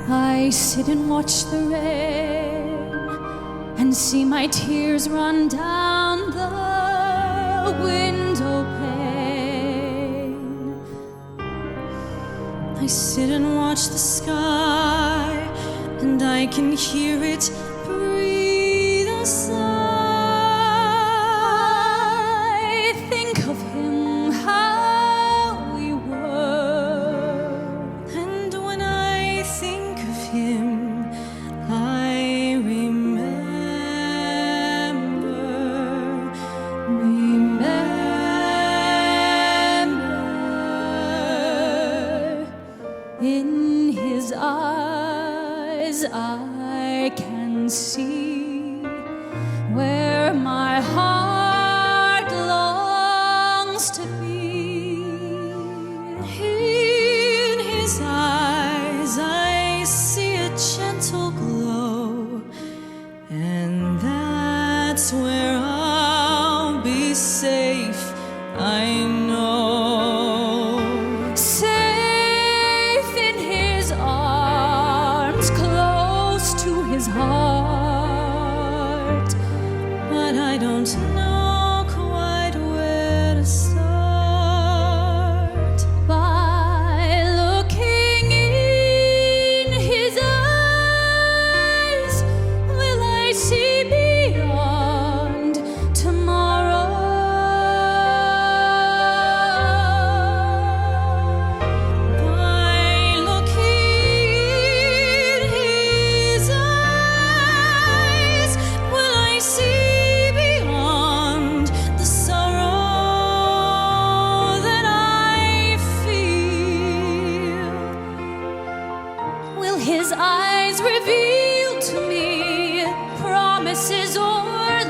I sit and watch the rain and see my tears run down the window pane. I sit and watch the sky and I can hear it breathe a sigh. I think of him, how we were, and when I think of him, I remember. In his eyes I can see where my heart longs to be. In his eyes I see a gentle glow, and that's where I'll be safe, I know. Safe in his arms, close to his heart, but I don't know quite where to start. By looking in his eyes, will I see beyond tomorrow? By looking in his eyes, will I see beyond the sorrow that I feel? Will his eyes reveal to me promises or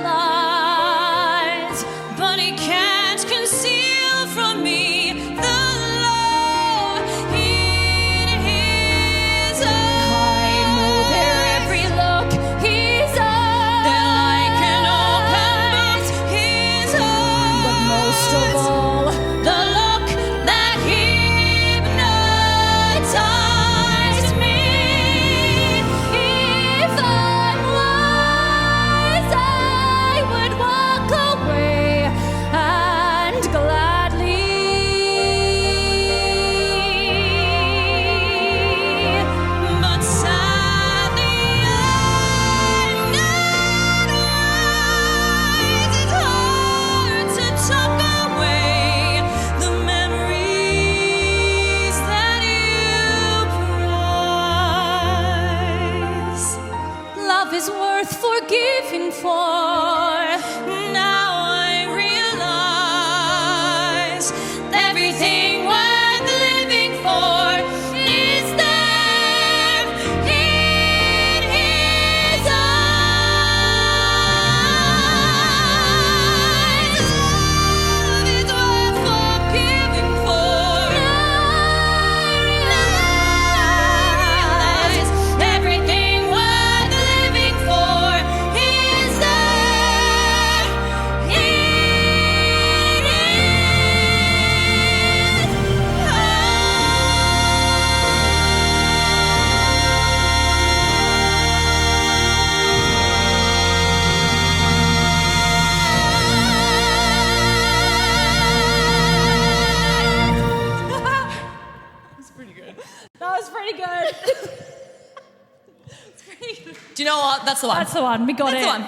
lies? But he can't conceal from me the love in his eyes. I know their every look, his eyes. They're like an open book, his eyes. But most of all, the look that hypnotized me. If I'm wise, I would walk away and gladly. But sadly, I'm not wise. It's hard to tuck away the memories that you prize. Love is worth forgiving for. Now I realize everything worth living for is there in his eyes. Love is worth forgiving for. Now I realize everything worth living for is there in his That was pretty good. It's pretty good. Do you know what? That's the one. That's the one. We got That's it. the one.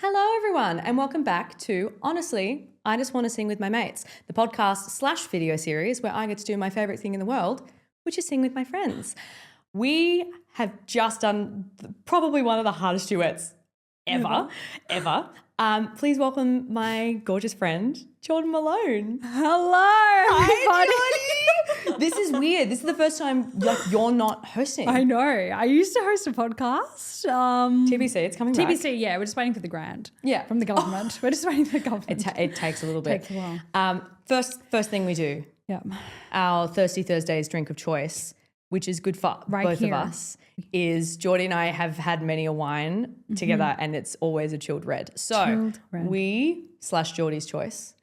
Hello, everyone, and welcome back to Honestly, I Just Want to Sing with My Mates, the podcast / video series where I get to do my favourite thing in the world, which is sing with my friends. We have just done probably one of the hardest duets ever. Please welcome my gorgeous friend, Jordan Malone. Hello, everybody. This is weird. This is the first time you're not hosting. I know. I used to host a podcast. TBC, it's coming back. TBC, yeah. We're just waiting for the grant. Yeah. From the government. We're just waiting for the government. It takes a little bit. Takes a while. First thing we do, Yeah. our Thirsty Thursdays drink of choice, which is good for Right both here. of us, is Geordie and I have had many a wine together and it's always a chilled red. So Chilled red. we / Geordie's choice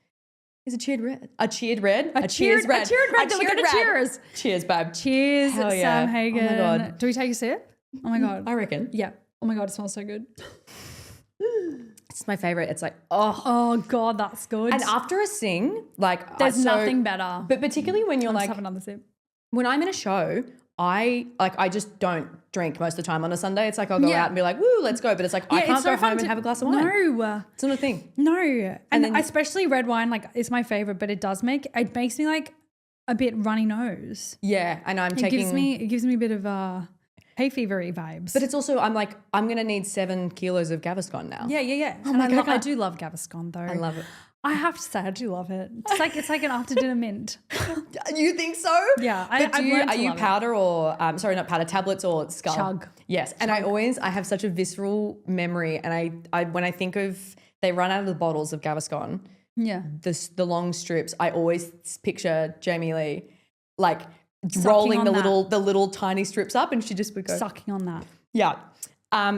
Is a cheered red. A cheered red. A cheered red. Look at the cheers. Cheers, babe. Cheers, Hell yeah. Samm Hagen. Oh my God. Do we take a sip? Oh my God. I reckon. Yeah. Oh my God, it smells so good. It's my favorite. It's like, oh. Oh God, that's good. And after a sing, like. There's nothing better. But particularly when you're Let's like. have another sip. When I'm in a show, I just don't drink most of the time on a Sunday. It's like I'll go Yeah. out and be like, woo, let's go. But it's like I it's can't so go fun home and to- have a glass of wine. No. It's not a thing. No. And then- especially red wine, like it's my favorite, but it makes me like a bit runny nose. Yeah, and I'm It taking. gives me a bit of hay fevery vibes. But it's also I'm like I'm gonna need 7 kilos of Gaviscon now. yeah. Oh And my God. I do love Gaviscon though. I love it. I have to say I do love it. It's like an after dinner mint. You think so? Yeah, But I've learned are to you love it. powder or sorry, not powder, tablets or skull? Chug. Yes, and I have such a visceral memory, and I when I think of they run out of the bottles of Gaviscon, Yeah. the long strips, I always picture Jamie Lee like Sucking rolling on that. the little tiny strips up, and she just would go Sucking on that. yeah.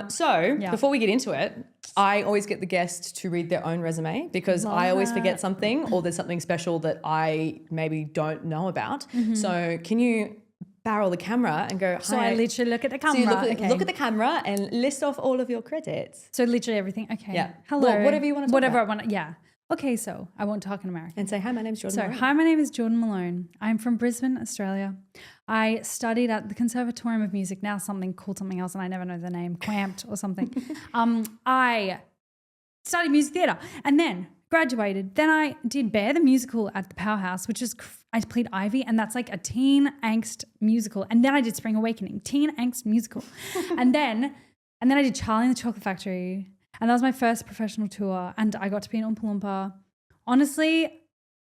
So Yeah. before we get into it, I always get the guest to read their own resume because Love I always that. forget something or there's something special that I maybe don't know about. So can you barrel the camera and go, hi. So I literally look at the So camera. you okay. look at the camera and list off all of your credits So literally everything. Okay. Yeah. Hello. Well, whatever you wanna talk Whatever about. I want. Yeah. Okay. So I won't talk in American. and say, hi, my name's Jordan. So, Malone." hi, my name is Jordan Malone. I'm from Brisbane, Australia. I studied at the Conservatorium of Music, now called something else, and I never know the name, Quamped or something. I studied music theatre and then graduated. Then I did Bear the Musical at the Powerhouse, which is, I played Ivy, and that's like a teen angst musical. And then I did Spring Awakening, teen angst musical. and then I did Charlie and the Chocolate Factory. And that was my first professional tour. And I got to be in Oompa Loompa. Honestly,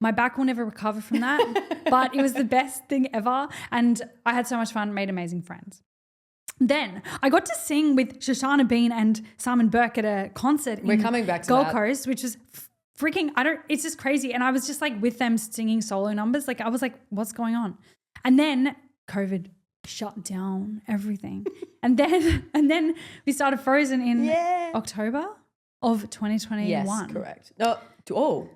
my back will never recover from that, but it was the best thing ever. And I had so much fun, made amazing friends. Then I got to sing with Shoshana Bean and Simon Burke at a concert We're in coming back to Gold that. Coast, which was freaking, it's just crazy. And I was just like with them singing solo numbers. Like I was like, what's going on? And then COVID shut down everything. and then we started Frozen in October of 2021. Yes, correct. No,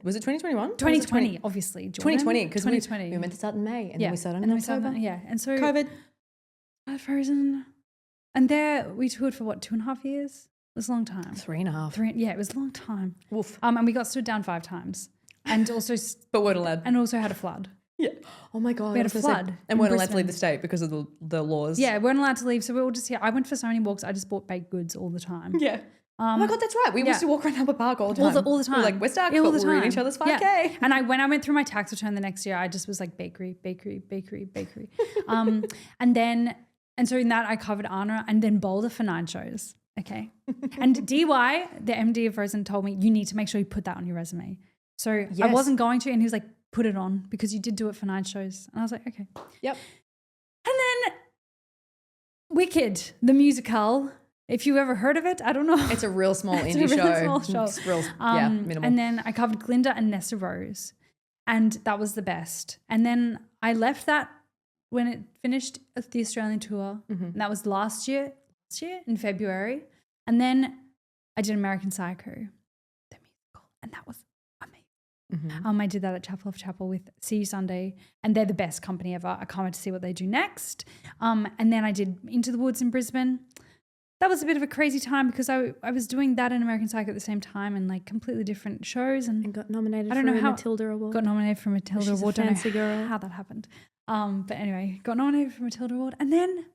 was it 2021? 2020, obviously. Jordan. 2020, because we 2020. were meant to start in May and then we started in and then we October. started, and so COVID. Frozen, and there we toured for what, 2.5 years? It was a long time. 3.5. Yeah, it was a long time. Woof. And we got stood down 5 times, and also But weren't allowed. and also had a flood. Yeah. Oh my God. We had I was a gonna say- flood and in weren't allowed to leave Brisbane. the state because of the laws. Yeah, we weren't allowed to leave, so we were all just here. I went for so many walks. I just bought baked goods all the time. Yeah. Oh my God, that's right. We yeah. used to walk around Albert Park all the time. All the time. We're like, we're stuck, Yeah, all but the we're in time. each other's 5K. Yeah. And when I went through my tax return the next year, I just was like bakery. And so in that I covered Anna and then Boulder for 9 shows. Okay. And DY, the MD of Frozen, told me, you need to make sure you put that on your resume. So I Yes. wasn't going to, and he was like, put it on because you did do it for 9 shows. And I was like, okay. Yep. And then Wicked, the musical. If you've ever heard of it, I don't know. It's a real small It's a indie really show. small show. It's real, minimal. And then I covered Glinda and Nesta Rose, and that was the best. And then I left that when it finished the Australian tour, and that was last year in February. And then I did American Psycho, the musical, and that was amazing. I did that at Chapel of Chapel with See You Sunday, and they're the best company ever. I can't wait to see what they do next. And then I did Into the Woods in Brisbane. That was a bit of a crazy time because I was doing that and American Psycho at the same time and like completely different shows and got nominated I don't know how Matilda Award. got nominated for a Matilda She's a Award. fancy Don't know girl. how that happened. But anyway, got nominated for a Matilda Award and then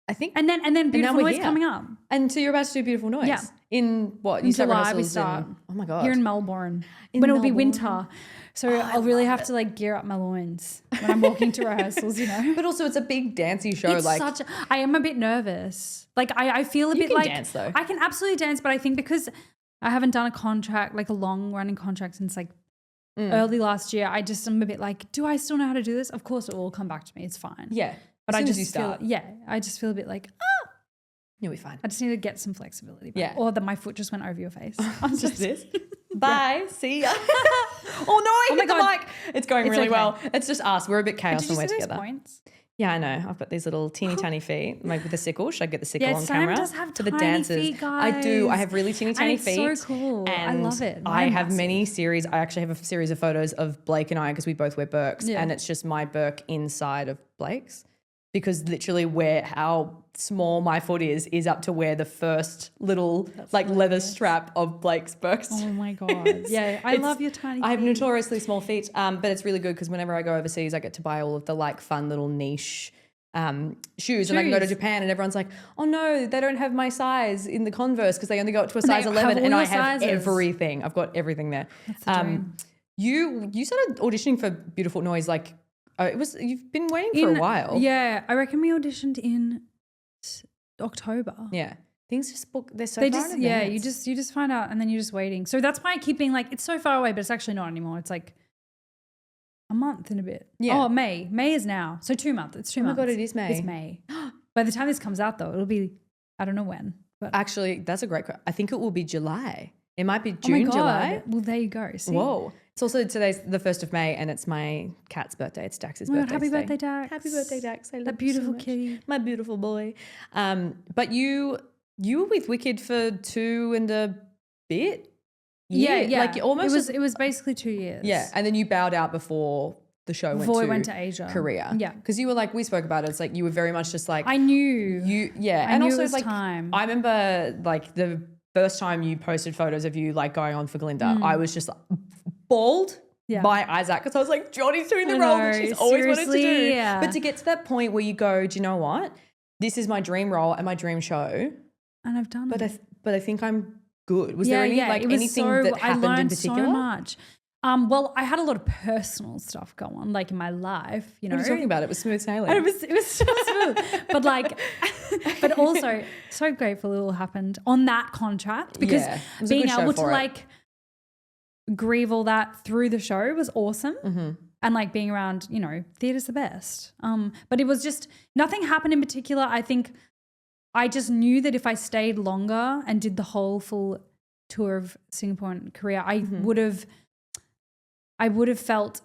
I think. and then Beautiful we're Noise here. coming up. And so you're about to do Beautiful Noise? Yeah. In what? In You start July we rehearsals start. oh my God. Here in Melbourne. In when it'll be Melbourne. winter. So I'll really have to like gear up my loins when I'm walking to rehearsals, you know. But also it's a big dancey show. It's like I am a bit nervous. Like I feel a bit can like dance, though. I can absolutely dance, but I think because I haven't done a contract, like a long running contract since like early last year, I just am a bit like, do I still know how to do this? Of course it will come back to me. It's fine. yeah. But as I soon just as you start, feel I just feel a bit like, you'll be fine. I just need to get some flexibility back. Yeah. Or that my foot just went over your face. I'm Just this. Bye. See ya. Oh no! I hit my the God. mic. It's going It's really okay. well. It's just us. We're a bit chaos Did you when we're see those together. points? Yeah, I know. I've got these little teeny tiny feet, like with a sickle. Should I get the sickle on Sam camera? does have for the tiny dancers. feet, guys. I do. I have really teeny tiny it's feet. so cool. I And love it. I Mine have massive. many series. I actually have a series of photos of Blake and I because we both wear Birks, Yeah. and it's just my Birk inside of Blake's, because literally where how small my foot is up to where the first little leather strap of Blake's Birks. Oh my God. Yeah, I love your tiny feet. I have notoriously small feet, but it's really good because whenever I go overseas, I get to buy all of the fun little niche shoes, and I can go to Japan and everyone's like, oh no, they don't have my size in the Converse because they only go up to a size 11, and I have everything. I've got everything there. That's the dream. You started auditioning for Beautiful Noise you've been waiting for a while. Yeah, I reckon we auditioned in October. Yeah. Things just book. They're so They far just in advance. you just find out and then you're just waiting. So that's why I keep being like, it's so far away, but it's actually not anymore. It's like a month and a bit. Yeah. Oh, May. May is now. So 2 months. It's 2 months. Oh my God, it is May. It's May. By the time this comes out though, it'll be, I don't know when. But Actually, that's a great question. I think it will be July. It might be oh my June, God. July. Well, there you go. See? Whoa. It's also today's the 1st of May, and it's my cat's birthday. It's Dax's Oh my God, birthday. happy today. birthday, Dax. Happy birthday, Dax. I love That you beautiful so much. kitty. My beautiful boy. But you were with Wicked for 2 and a bit? Yeah. Like almost It was basically 2 years. yeah. And then you bowed out before the show Before went we went to Asia. Korea. Yeah. Because you were like, we spoke about it. It's like you were very much just like I knew. I and knew also it was like time. I remember like the first time you posted photos of you like going on for Glinda, I was just like, bawled my eyes out because I was like, Johnny's doing the I role know, that she's always wanted to do. seriously, yeah. But to get to that point where you go, do you know what? This is my dream role and my dream show, And I've done but it. I think I'm good. Was there any it was anything that happened I learned in particular? so much. Well, I had a lot of personal stuff go on, like in my life, you know. What are you talking about? It was smooth sailing. And it was so smooth. But but also so grateful it all happened on that contract because Yeah, it was a being good show able to for it. grieve all that through the show was awesome. Mm-hmm. And being around, theatre's the best. But it was just, nothing happened in particular. I think I just knew that if I stayed longer and did the whole full tour of Singapore and Korea, I would have felt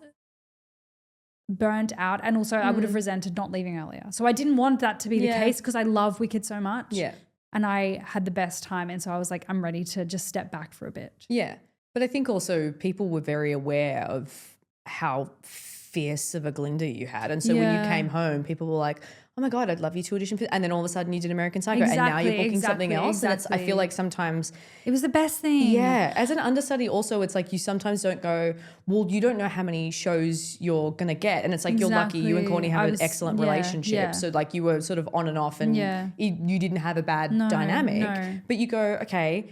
burnt out, and also I would have resented not leaving earlier. So I didn't want that to be the case because I love Wicked so much. Yeah. And I had the best time, and so I was like, I'm ready to just step back for a bit. Yeah. But I think also people were very aware of how fierce of a Glinda you had. And so when you Yeah. came home, people were like, oh my God, I'd love you to audition for, and then all of a sudden you did American Psycho and now you're booking something else. And it's, I feel like sometimes, It was the best thing. yeah, as an understudy also, it's like you sometimes don't go, well, you don't know how many shows you're going to get. And it's like, you're lucky you and Courtney have an excellent relationship. yeah. So like you were sort of on and off and you didn't have a bad dynamic. no. But you go, okay,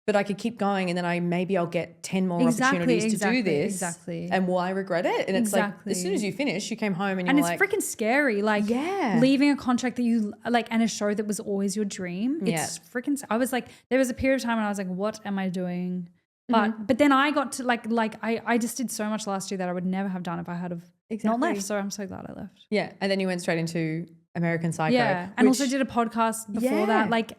but I could keep going and then maybe I'll get 10 more opportunities to do this. Exactly. And will I regret it? And it's like, as soon as you finish, you came home and you were it's like, freaking scary. Like leaving a contract that you like and a show that was always your dream. It's freaking, I was like, there was a period of time when I was like, what am I doing? But then I got to I just did so much last year that I would never have done if I had have not left. So I'm so glad I left. yeah. And then you went straight into American Psycho. Yeah. And also did a podcast before that. Like,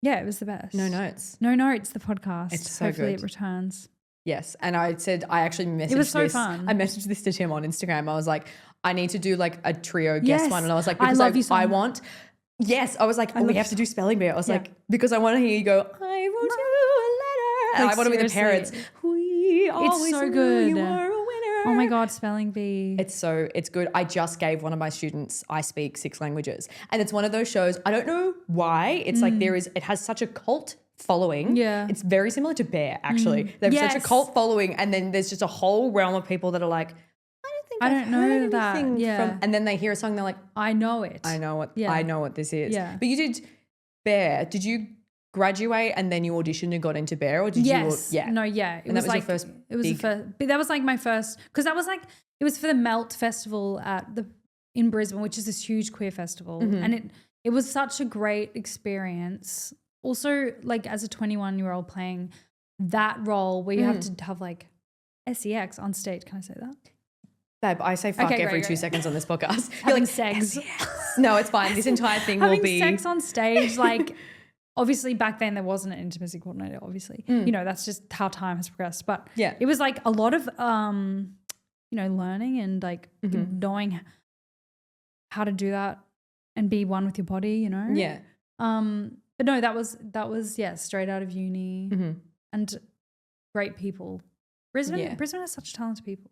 yeah, it was the best. No Notes. No Notes, the podcast. It's so Hopefully good. it returns. Yes. And I said, I actually messaged It was so this. fun. I messaged this to Tim on Instagram. I was like, I need to do like a trio guest Yes. one. And I was like, I because love you so I much. want, yes. I was like, we have to do spelling bee. I was like, because I want to hear you go, I wrote you a letter. And Like, I want to be the parents. seriously. We always so knew good. you were a winner. Oh my God, spelling bee. It's good. I just gave one of my students I Speak 6 Languages. And it's one of those shows, I don't know why. It's like it has such a cult following. Yeah. It's very similar to Bear, actually. They have such a Yes. cult following, and then there's just a whole realm of people that are like, I I've don't know heard that. anything Yeah. from, and then they hear a song, they're like, I know it. I know what this is. Yeah. But you did Bear. Did you graduate and then you auditioned and got into Bear, or did Yes. you? Yeah. No, yeah. It And that was your like, first it was big- the first, but that was like my first, because that was like, it was for the Melt Festival in Brisbane, which is this huge queer festival. Mm-hmm. And it was such a great experience. Also, like as a 21-year-old playing that role where you have to have like sex on stage. Can I say that? Babe, I say fuck Okay, every great, 2 great. seconds on this podcast. You're Having like, sex. no, it's fine. This entire thing will Having be sex on stage, like obviously back then there wasn't an intimacy coordinator, obviously. You know, that's just how time has progressed. But Yeah. it was like a lot of learning and like knowing how to do that and be one with your body, you know? Yeah. But no, that was straight out of uni Mm-hmm. and great people. Brisbane Yeah. has such talented people.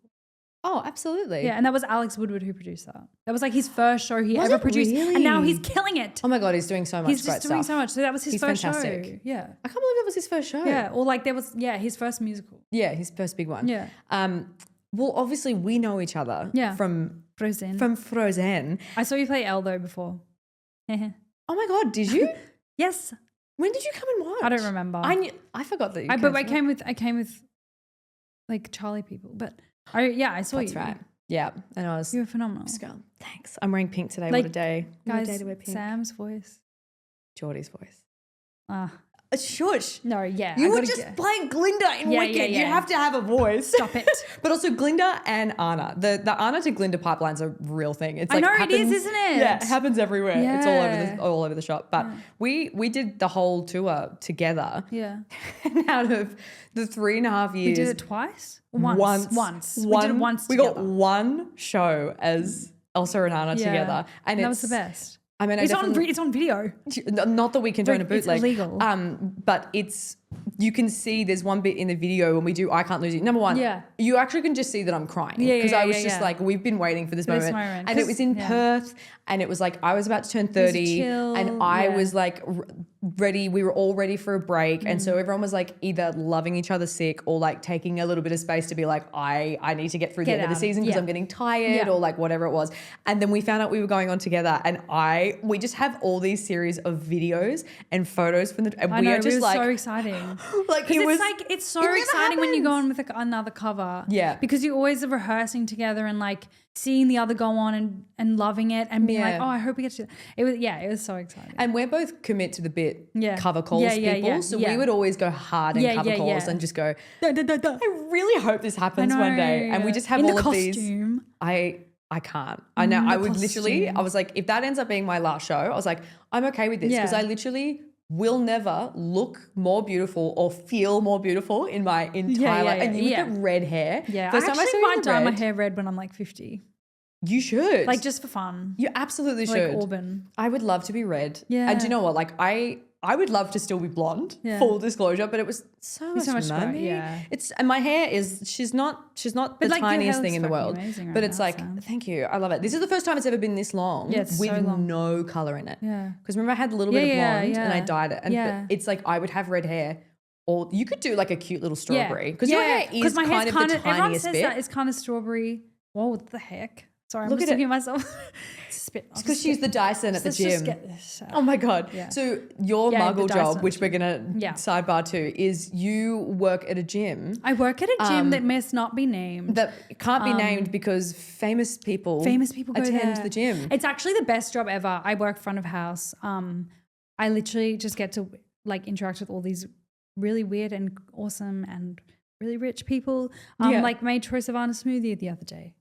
Oh, absolutely. Yeah, and that was Alex Woodward who produced that. That was like his first show he Was ever it produced, and now really? he's killing it. Oh my God, he's doing so much He's great just doing stuff. so much. So that was his He's first fantastic. show. Yeah, I can't believe that was his first show. yeah, or like there was his first musical. Yeah, his first big one. Yeah, Well, obviously we know each other. Yeah. From Frozen. Frozen. I saw you play Eldo before. Oh my God, did you? Yes, When did you come and watch? I don't remember. I forgot that you. But I came with like Charlie people. But I saw That's you. right. Yeah, and I was. You were phenomenal. Just going, thanks. I'm wearing pink today. Like, what a day. What a Guys, day to wear pink. Sam's voice. Geordie's voice. Shush. No, yeah. You I were gotta just get- playing Glinda in Yeah, Wicked. yeah, You yeah. have to have a voice. Stop it. But also Glinda and Anna. The Anna to Glinda pipeline's a real thing. It's I like know, it happens, is, isn't it? Yeah, it happens everywhere. It's Yeah. all over the shop. But we did the whole tour together. Yeah. And out of the 3.5 years, We did it twice? once. We did it once We together. got one show as Elsa and Anna Yeah. together, and that it's was the best. I mean, It's on video. not that we condone a It's bootleg. illegal. But you can see there's one bit in the video when we do I Can't Lose You. Number one, Yeah. you actually can just see that I'm crying. Yeah, Because yeah, I was yeah, just yeah. like, we've been waiting for this For this moment. moment. And it was in 'Cause- yeah. Perth, and it was like I was about to turn 30 chill, and I yeah. was like ready. We were all ready for a break. And Mm. so everyone was like either loving each other sick or like taking a little bit of space to be like, I need to get through the Get end of the out. season because Yeah. I'm getting tired Yeah. or like whatever it was. And then we found out we were going on together, and we just have all these series of videos and photos from and I we know, are it just was like so exciting. like Because it was it's so it never exciting when you go happens. on with another cover. Yeah. Because you always are rehearsing together and like seeing the other go on and loving it and being like, Yeah. oh, I hope we get to it was so exciting. And we're both commit to the bit Yeah. cover calls Yeah, yeah, people. yeah, So yeah. we would always go hard in Yeah, cover yeah, calls yeah. and just go, "Da, da, da, da. I really hope this happens one day. And we just have in all the of these. costume. I can't. I know. I the would literally, costume. I was like, if that ends up being my last show, I was like, I'm okay with this Yeah. because I literally will never look more beautiful or feel more beautiful in my entire life. And with yeah. the red hair. Yeah. First I time actually saw you in might the dye my red, hair red when I'm like 50. You should. Like just for fun. You absolutely Like should. auburn. I would love to be red. Yeah. And do you know what? Like I would love to still be blonde, Yeah. full disclosure, but it was so much, so much money. work, yeah. And my hair is she's not the But, like, your tiniest hair thing in the looks world. fucking amazing right But it's now, like, Sam. thank you. I love it. This is the first time it's ever been this long Yeah, it's with so long. no colour in it. Yeah. Because remember I had a little bit of Yeah, blonde and I yeah. dyed it. And Yeah. it's like I would have red hair. Or you could do like a cute little Yeah. strawberry. Because your hair is my kind hair's of the everyone tiniest says bit. that it's kind of strawberry. Whoa, what the heck? Sorry, I'm Look just at looking at myself. Spit. I'll It's because just she's get- the Dyson at the let's gym. just get this out. Oh my God. Yeah. So your Yeah, muggle the job, Dyson which we're going to Yeah. sidebar to, is you work at a gym I work at a gym that must not be named. that can't be named because famous people Go attend there. the gym. It's actually the best job ever. I work front of house. I literally just get to like interact with all these really weird and awesome and really rich people. Yeah. Like made Troy Savannah smoothie the other day.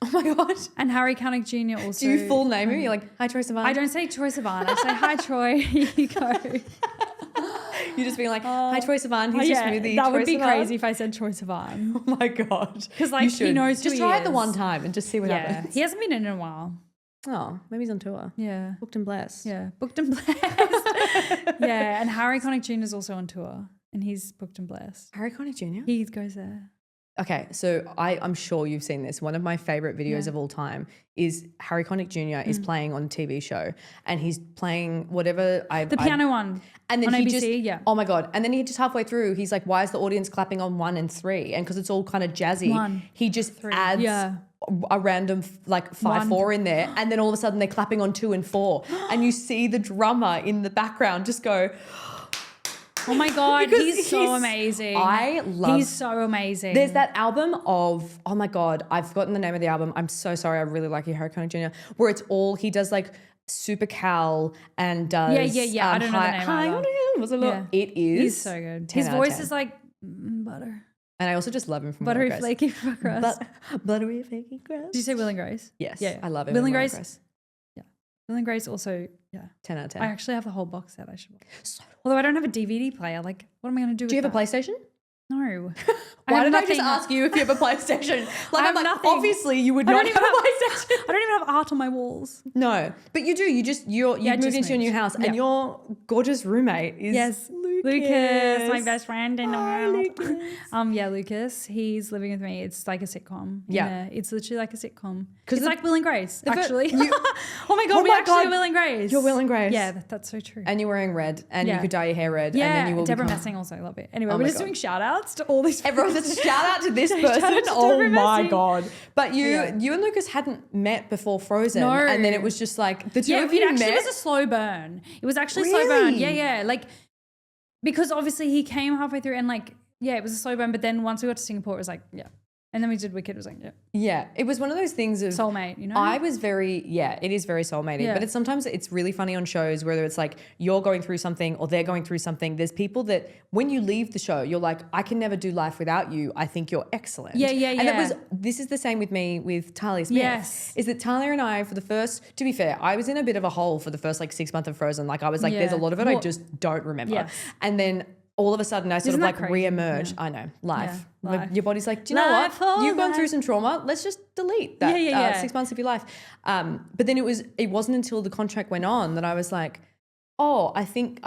Oh my God. And Harry Connick Jr. also. Do you full name him? You're like, hi, Troy Savannah. I don't say Troy Savannah. I say, hi, Troy. Here you go. You're just being like, hi, Troy Savannah. Here's your smoothie. that Troy would be Savannah." crazy if I said Troy Savannah. Oh my God. 'Cause, like, You he should. knows who Just he try it the is. one time and just see what Yeah. happens. He hasn't been in a while. Oh, maybe he's on tour. Yeah. Booked and blessed. Yeah. Booked and blessed. Yeah. And Harry Connick Jr. is also on tour and he's booked and blessed. Harry Connick Jr.? He goes there. Okay, so I'm sure you've seen this. One of my favorite videos Yeah. of all time is Harry Connick Jr. is playing on a TV show, and he's playing whatever The piano one. and then on he ABC, just yeah. oh my God, and then he just halfway through he's like, why is the audience clapping on 1 and 3? And because it's all kind of jazzy, 1, he just 3. adds Yeah. a random like 5 1. 4 in there, and then all of a sudden they're clapping on 2 and 4, and you see the drummer in the background just go. Oh my God. Because He's so amazing. He's so amazing. There's that album of, oh my God, I've forgotten the name of the album. I'm so sorry. I really like you, Harry Connick Jr., where it's all, he does like Super Cal and does. Yeah. I don't know the name either. Was a lot. Yeah. It is. He's so good. 10 His out of voice 10. is like butter. And I also just love him from Buttery, Will and Grace. flaky crust. Buttery, flaky crust. Did you say Will and Grace? Yes. Yeah. I love him. Will and in Grace? Will and Grace also, yeah. 10 out of 10. I actually have the whole box set I should watch. Although I don't have a DVD player. Like, what am I going to do with Do you have that? a PlayStation? No. Why have did I just nothing. ask you if you have a PlayStation? Like, I'm have like, nothing. obviously you would I not don't have even a PlayStation. I don't even have art on my walls. No, but you do. You've just moved into your new moved. house, Yeah. and your gorgeous roommate is Yes, Lucas, my best friend in the Hi, world. Lucas. Yeah, Lucas. He's living with me. It's like a sitcom. Yeah. It's literally like a sitcom. 'Cause It's like Will and Grace, fir- actually. you- oh my god, Oh we my actually God. are Will and Grace. You're Will and Grace. Yeah, that's so true. And you're wearing red, and you Yeah. could dye your hair red, yeah, and then you will Deborah become. Messing also love it. Anyway, Oh we're my just God. doing shout outs to all these Everyone, shout out to this Shout person. out to Oh Deborah my Messing. god! But you Yeah. and Lucas hadn't met before Frozen, No. and then it was just like the two Yeah, of it you actually met. was a slow burn. It was actually a slow burn. Really? Yeah, yeah. Like, because obviously he came halfway through and like, yeah, it was a slow burn. But then once we got to Singapore, it was like, yeah. And then we did Wicked. It was like, yeah, Yeah, it was one of those things of soulmate, you know? I was it is very soulmatey, Yeah. but sometimes it's really funny on shows whether it's like you're going through something or they're going through something. There's people that when you leave the show, you're like, I can never do life without you. I think you're excellent. Yeah, yeah, And yeah. this is the same with me with Talia Smith. Yes. Is that Talia and I, for the first, to be fair, I was in a bit of a hole for the first like 6 months of Frozen. Like I was like, there's a Yeah. lot of it I Well, just don't remember. yes. And then all of a sudden I sort Isn't of that like crazy? re-emerge. Yeah. I know, life. Yeah, life. Your body's like, do you know Life, what? oh, You've gone through life. some trauma. Let's just delete that Yeah, yeah. 6 months of your life. But then it wasn't until the contract went on that I was like, oh, I think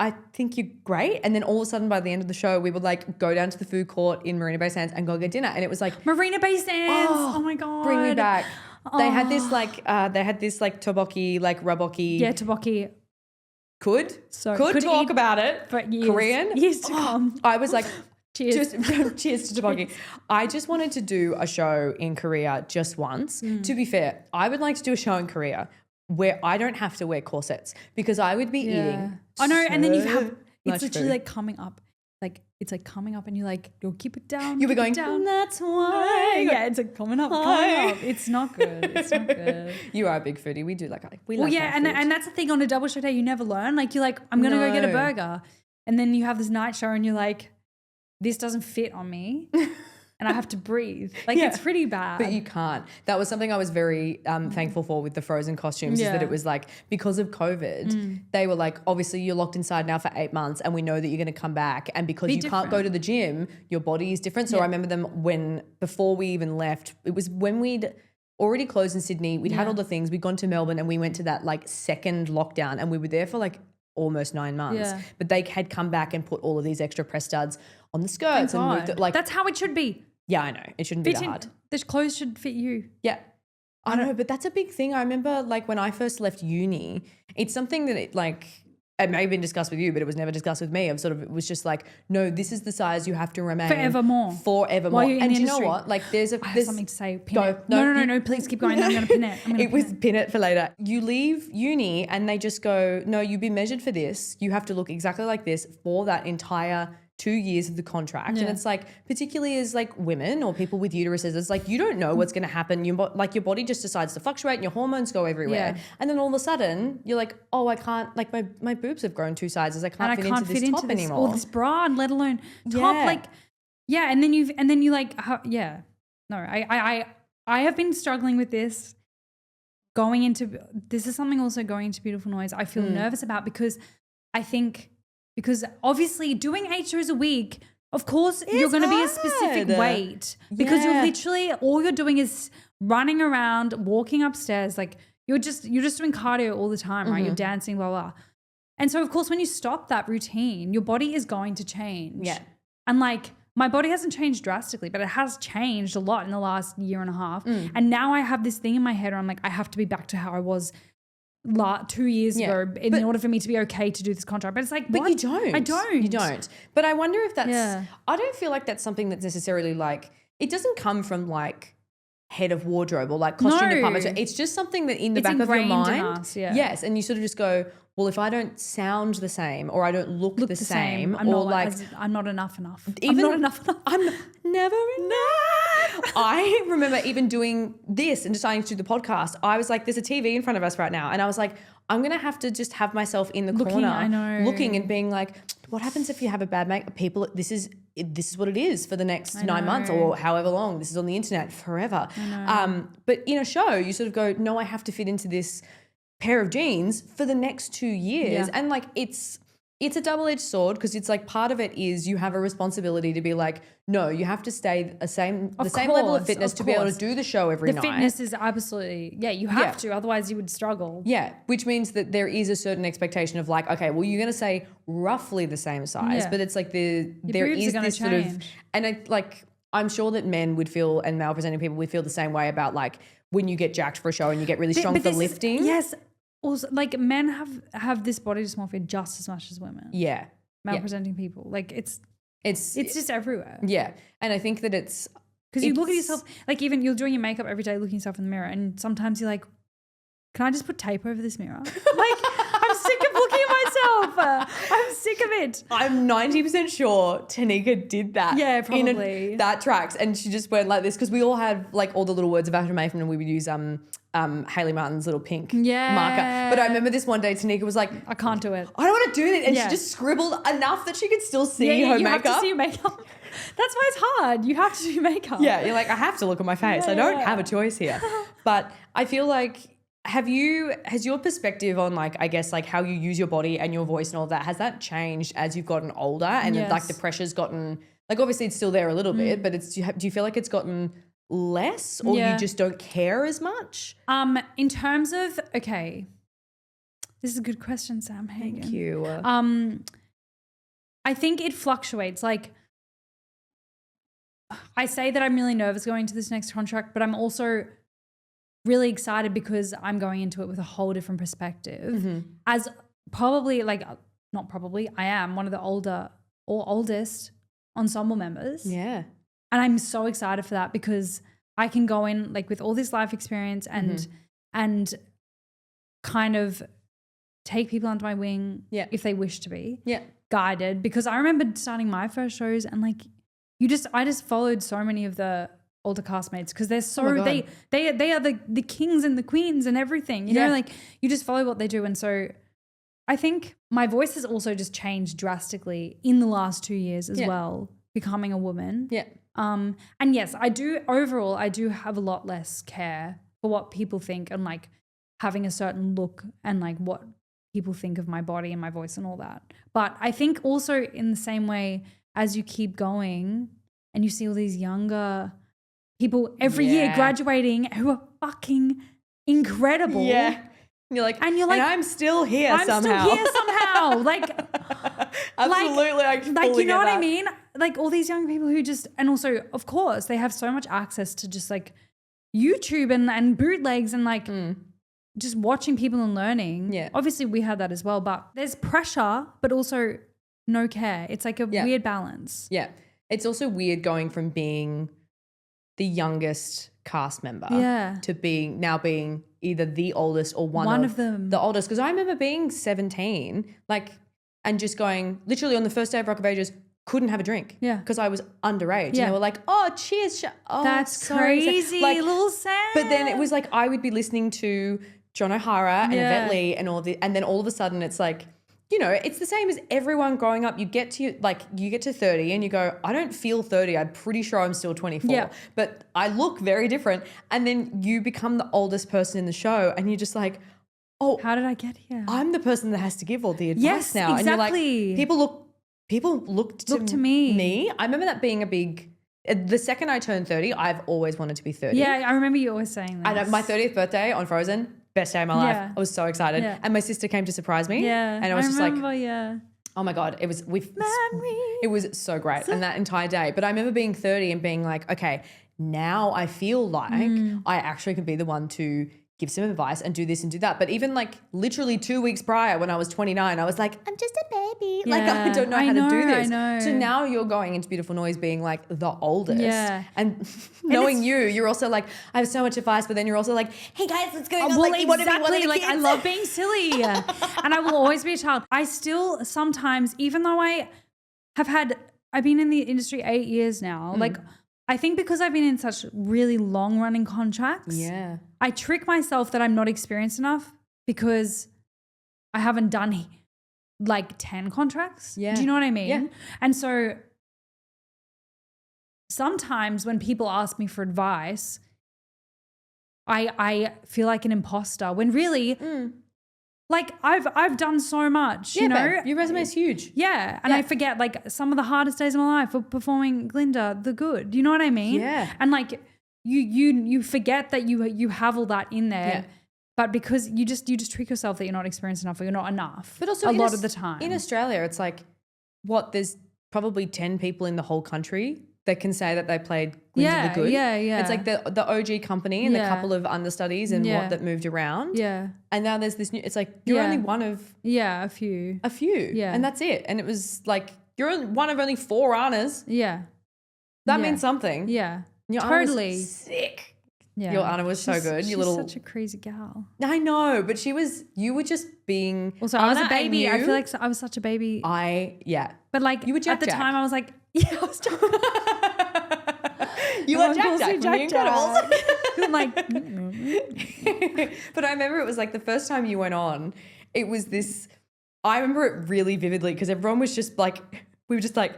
you're great. And then all of a sudden by the end of the show, we would like go down to the food court in Marina Bay Sands and go get dinner. And it was like, Marina Bay Sands. Oh, my God. bring me back. They had this like tteokbokki, like raboki. Yeah, tteokbokki. Could could talk eat about it. for years. Korean. Years to come. I was like, Cheers. cheers to tteokbokki. I just wanted to do a show in Korea just once. To be fair, I would like to do a show in Korea where I don't have to wear corsets because I would be eating. I know. And then you so have, much it's literally food. like coming up. Like, it's like coming up and you're like, you'll keep it down. You'll be keep going, it down. that's why. Yeah, it's like coming up, Hi. coming up. It's not good. It's not good. You are a big foodie. We do like we Well, like yeah, our and food. that's the thing on a double show day, you never learn. Like, you're like, I'm going to go get a No. burger. And then you have this night show and you're like, this doesn't fit on me. And I have to breathe. Like, Yeah. it's pretty bad. But you can't. That was something I was very thankful for with the Frozen costumes is that Yeah. it was like, because of COVID, they were like, obviously you're locked inside now for 8 months and we know that you're going to come back. And because Be you can't go different. to the gym, your body is different. So Yeah. I remember them before we even left, it was when we'd already closed in Sydney, we'd had Yeah. all the things, we'd gone to Melbourne and we went to that like second lockdown and we were there for like almost 9 months. Yeah. But they had come back and put all of these extra press studs on the skirts and moved it like, that's how it should be. yeah, I know. It shouldn't be that Fitting, hard. the clothes should fit you. Yeah. I know, but that's a big thing. I remember like when I first left uni, it's something that it may have been discussed with you, but it was never discussed with me. It was just like, no, this is the size you have to remain Forevermore. Forevermore. While you're in And the do you know industry. what? Like there's I have something to say. Pin Go. it. No, No, please keep going. I'm going to pin it. It was pin it for later. You leave uni and they just go, no, you've been measured for this. You have to look exactly like this for that entire 2 years of the contract. And Yeah. it's like, particularly as like women or people with uteruses, it's like, you don't know what's going to happen. Your body just decides to fluctuate and your hormones go everywhere. Yeah. And then all of a sudden you're like, oh, I can't, like my boobs have grown 2 sizes. I can't, and fit, I can't into fit this into top this anymore. or this bra, and let alone top. Yeah. Like, yeah, and then you like, yeah. No, I have been struggling with this. This is something also going into Beautiful Noise I feel nervous about because obviously doing 8 shows a week, of course you're going to be a specific hard. weight because Yeah. you're literally, all you're doing is running around, walking upstairs. Like you're just doing cardio all the time, right? You're dancing, blah, blah. And so of course when you stop that routine, your body is going to change. Yeah. And like, my body hasn't changed drastically, but it has changed a lot in the last year and a half. And now I have this thing in my head where I'm like, I have to be back to how I was 2 years ago in order for me to be okay to do this contract. But it's like, But what? you don't. I don't. You don't. But I wonder if that's, Yeah. I don't feel like that's something that's necessarily like, it doesn't come from like head of wardrobe or like costume No. department. It's just something that in the It's back of your ingrained in mind. us, yeah. Yes. And you sort of just go, well, if I don't sound the same or I don't look the same I'm or not like, I'm not enough. even I'm not enough. I'm never enough. I remember even doing this and deciding to do the podcast. I was like, there's a TV in front of us right now. And I was like, I'm going to have to just have myself in the corner I know. looking and being like, what happens if you have a bad make? People, this is what it is for the next 9 months or however long. This is on the internet forever. But in a show, you sort of go, no, I have to fit into this pair of jeans for the next 2 years. Yeah. And like, it's it's a double-edged sword because it's like part of it is you have a responsibility to be like, no, you have to stay the same level of fitness to be able to do the show every night. The fitness is absolutely, you have to, otherwise you would struggle. Yeah, which means that there is a certain expectation of like, okay, well, you're going to say roughly the same size, but it's like there is this sort of, and I'm sure that men would feel, and male presenting people would feel the same way about like when you get jacked for a show and you get really strong for lifting. Yes. Also, like men have this body dysmorphia just as much as women. Yeah. Male presenting people. Like it's just everywhere. Yeah. And I think that it's because you look at yourself, like even you're doing your makeup every day, looking at yourself in the mirror, and sometimes you're like, can I just put tape over this mirror? Like I'm sick of looking at myself. I'm sick of it. I'm 90% sure Tanika did that. Yeah, probably. That tracks. And she just went like this because we all had like all the little words of affirmation and we would use Hayley Martin's little pink marker. But I remember this one day Tanika was like, I can't do it. I don't want to do this. And she just scribbled enough that she could still see her you makeup. have to see your makeup. That's why it's hard. You have to do makeup. Yeah, you're like, I have to look at my face. I don't have a choice here. But I feel like has your perspective on like, I guess like how you use your body and your voice and all that, has that changed as you've gotten older and like the pressure's gotten, like obviously it's still there a little bit, but do you feel like it's gotten less or you just don't care as much? In terms of, okay, this is a good question, Samm Hagen. Thank you. I think it fluctuates. Like I say that I'm really nervous going into this next contract, but I'm also really excited because I'm going into it with a whole different perspective. As probably I am one of the older or oldest ensemble members. Yeah. And I'm so excited for that because I can go in like with all this life experience and kind of take people under my wing if they wish to be guided. Because I remember starting my first shows and like I just followed so many of the older castmates because they're so they are the kings and the queens and everything. You know, like you just follow what they do. And so I think my voice has also just changed drastically in the last 2 years as well, becoming a woman. Yeah. And yes, I do have a lot less care for what people think and like having a certain look and like what people think of my body and my voice and all that. But I think also in the same way as you keep going and you see all these younger people every year graduating who are fucking incredible. Yeah. You're like, and I'm still here somehow. Like, absolutely. Like, you know what I mean? Like all these young people who just, and also, of course, they have so much access to just like YouTube and bootlegs and like just watching people and learning. Yeah. Obviously, we had that as well, but there's pressure, but also no care. It's like a weird balance. Yeah. It's also weird going from being the youngest cast member to being either the oldest or one of them, the oldest. Because I remember being 17, like, and just going literally on the first day of Rock of Ages, couldn't have a drink. Yeah. Because I was underage. Yeah. And they were like, oh, cheers. Oh, that's crazy. Like, little Sam. But then it was like, I would be listening to John O'Hara and Yvette Lee and and then all of a sudden it's like, you know, it's the same as everyone growing up. You get to 30 and you go, I don't feel 30. I'm pretty sure I'm still 24, but I look very different. And then you become the oldest person in the show and you're just like, oh, how did I get here? I'm the person that has to give all the advice now. Exactly. And you're like, people looked to me. I remember that being a big, the second I turned 30, I've always wanted to be 30. Yeah, I remember you always saying that. I know, my 30th birthday on Frozen, best day of my life. I was so excited. Yeah. And my sister came to surprise me. Yeah. And I was just remember, like, oh my God, it was so great. And that entire day. But I remember being 30 and being like, okay, now I feel like I actually can be the one to give some advice and do this and do that. But even like literally 2 weeks prior when I was 29, I was like, I'm just a baby. Yeah. Like I don't know how to do this. I know. So now you're going into Beautiful Noise being like the oldest. Yeah. And knowing you're also like, I have so much advice, but then you're also like, hey guys, what's going on? Well, like, exactly. Like I love being silly. And I will always be a child. I still sometimes, even though I've been in the industry 8 years now, like I think because I've been in such really long running contracts, I trick myself that I'm not experienced enough because I haven't done like 10 contracts. Yeah. Do you know what I mean? Yeah. And so sometimes when people ask me for advice, I feel like an imposter when really Like I've done so much, you know. babe, your resume is huge. Yeah, and I forget like some of the hardest days of my life were performing Glinda the Good. You know what I mean? Yeah. And like you forget that you have all that in there. Yeah. But because you just trick yourself that you're not experienced enough or you're not enough. But also a lot of the time. in Australia, it's like, there's probably 10 people in the whole country that can say that they played Glinda the Good. Yeah. It's like the OG company and the couple of understudies and what that moved around. Yeah. And now there's this new, it's like, you're only one of a few. a few. Yeah. And that's it. And it was like, you're one of only 4 Annas. Yeah. That means something. Yeah. Your Anna was Totally. sick. Yeah. Your Anna was so good. She's Your little. such a crazy gal. I know, but you were just being. Also, I was a Anna and baby. I you- feel like I was such a baby. But like you were at the Jack. time, I was like, I was Jack. You are Jack Jack from The Incredibles. I'm like, But I remember it was like the first time you went on, it was this, I remember it really vividly because everyone was just like, we were just like,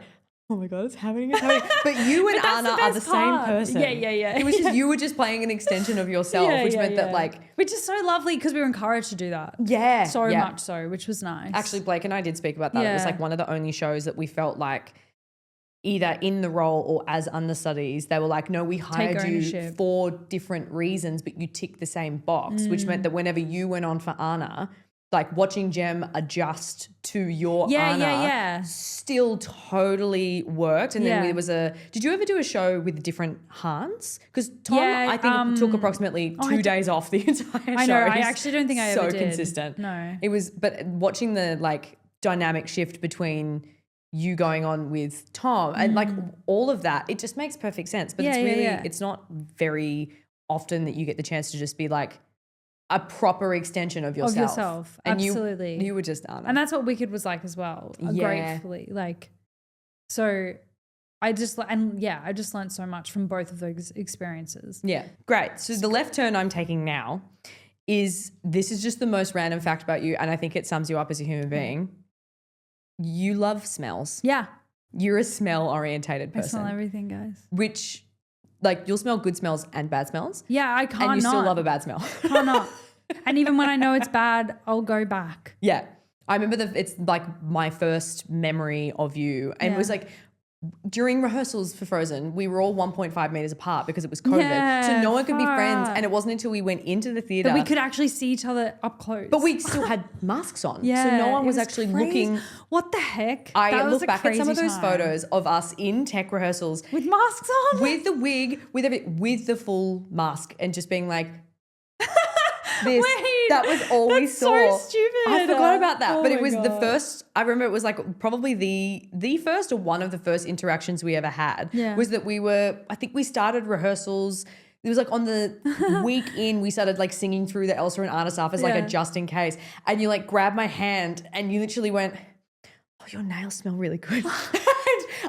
oh my God, it's happening. But you and But that's Anna the are the best same part. person. Yeah. It was just, you were just playing an extension of yourself, which meant that like. which is so lovely because we were encouraged to do that. Yeah. So yeah. much so, which was nice. Actually, Blake and I did speak about that. It was Yeah. like one of the only shows that we felt like either in the role or as understudies, they were like, no, we hired you ownership. for different reasons, but you tick the same box, which meant that whenever you went on for Anna, like watching Jem adjust to your Anna still totally worked. And then there was did you ever do a show with different Hans? Because Tom, I think, took approximately 2 days off the entire show. I know. I He's actually don't think I so ever did. consistent. No. It was, but watching the like dynamic shift between you going on with Tom and like all of that, it just makes perfect sense. But it's really, it's not very often that you get the chance to just be like a proper extension of yourself. And absolutely. You were just Anna. And that's what Wicked was like as well. Gratefully. Like, so I just learned so much from both of those experiences. Yeah. Great. So the left turn I'm taking now is, this is just the most random fact about you, and I think it sums you up as a human being. You love smells. Yeah. You're a smell orientated I person. smell everything, guys. Which, like, you'll smell good smells and bad smells. Yeah, I can't And you not. still love a bad smell. Can't not. And even when I know it's bad, I'll go back. Yeah. I remember it's like my first memory of you. And it was like during rehearsals for Frozen, we were all 1.5 meters apart because it was COVID. Yeah, so no one could be far friends. out. And it wasn't until we went into the theater. That we could actually see each other up close. But we still had masks on. Yeah. So no one it was actually crazy. looking. What the heck? I That was look a back at some of crazy those time. photos of us in tech rehearsals With masks on? with the wig, with the full mask, and just being like, this. Wait, that was all we that's saw. so stupid. I forgot about that. Oh But it my was the God. first, I remember it was like probably the first or one of the first interactions we ever had Yeah. was that I think we started rehearsals. It was like on the week in, we started like singing through the Elsa and Anna stuff as like a Yeah. just in case. And you like grabbed my hand and you literally went, oh, your nails smell really good.